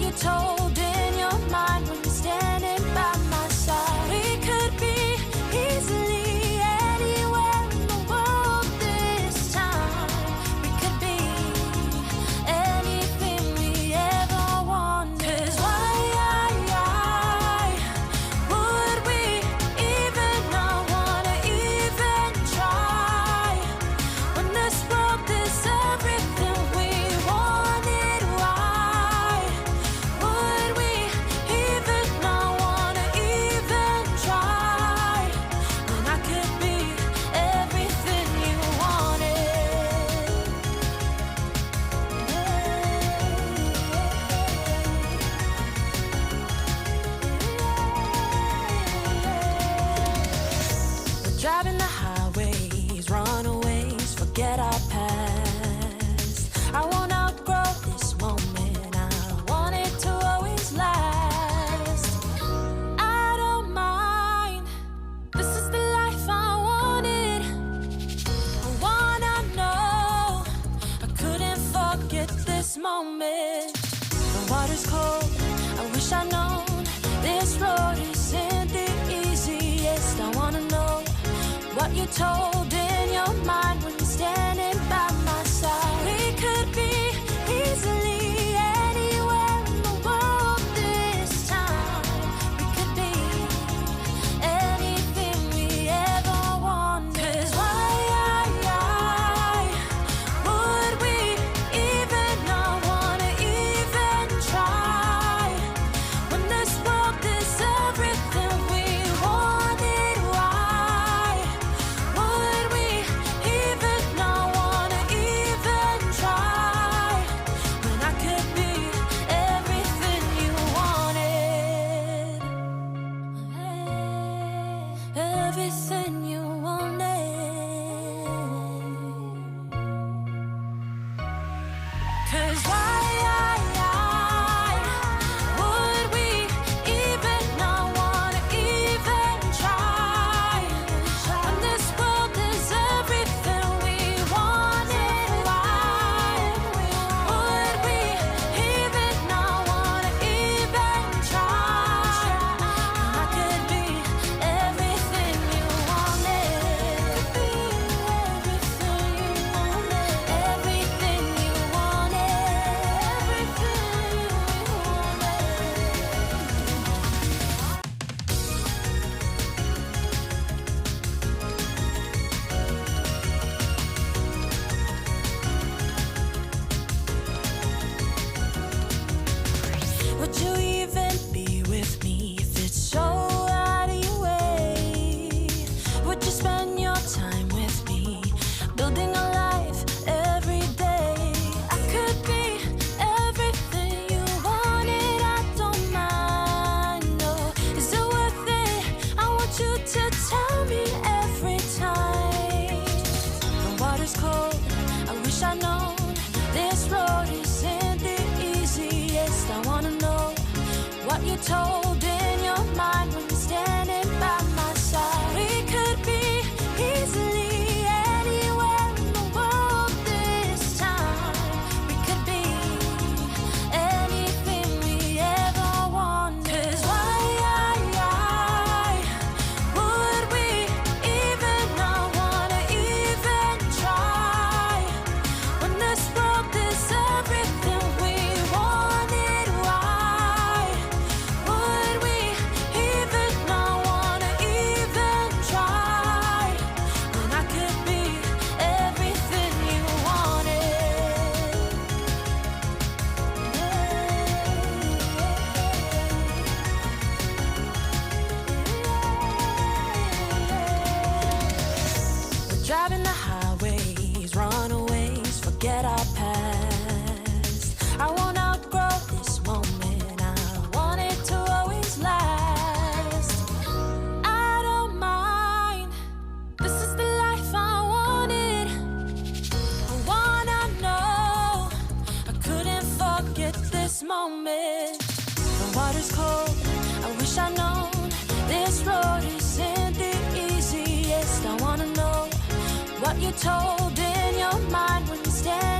you told in your mind when you're standing by my side. We could be easily anywhere in the world this time. We could be anything we ever wanted. 'Cause why would we even not wanna even try when this world is everything we wanted? Why would we even not wanna even try when I could be everything you wanted? We're driving the highways, runaways, forget our past. I won't outgrow this moment, I want it to always last. I don't mind, this is the life I wanted. I wanna know, I couldn't forget this moment. The water's cold, I wish I'd known this road isn't the easiest. I wanna know what you told in your mind when you're standing by my side. We could be easily anywhere in the world this time. We could be anything we ever wanted. 'Cause why would we even not wanna even try when this world is everything we wanted? Why would we even not wanna even try when I could be everything you wanted? Everything you wanted. 'Cause why would we even not wanna even try when this world is everything we wanted? Why would we even not wanna even try when I could be everything you wanted? Everything you wanted. Everything you wanted. Everything you wanted. Would you even be with me if it's so out of your way? Would you spend your time with me, building a life every day? I could be everything you wanted, I don't mind, no. Is it worth it? I want you to tell me every time. The water's cold, I wish I'd known this road isn't the easiest. I wanna know what you told in your mind when you're standing by my side. We could be easily anywhere in the world this time. We could be anything we ever wanted. 'Cause why would we even not wanna even try when this world is everything we wanted? Why would we even not wanna even try when I could be everything you wanted? 'We're driving the highways, runaways, forget our past. I won't outgrow this moment, I want it to always last. I don't mind, this is the life I wanted. I wanna know, I couldn't forget this moment. The water's cold, I wish I'd known this road isn't the easiest. I wanna know what you told in your mind when you stand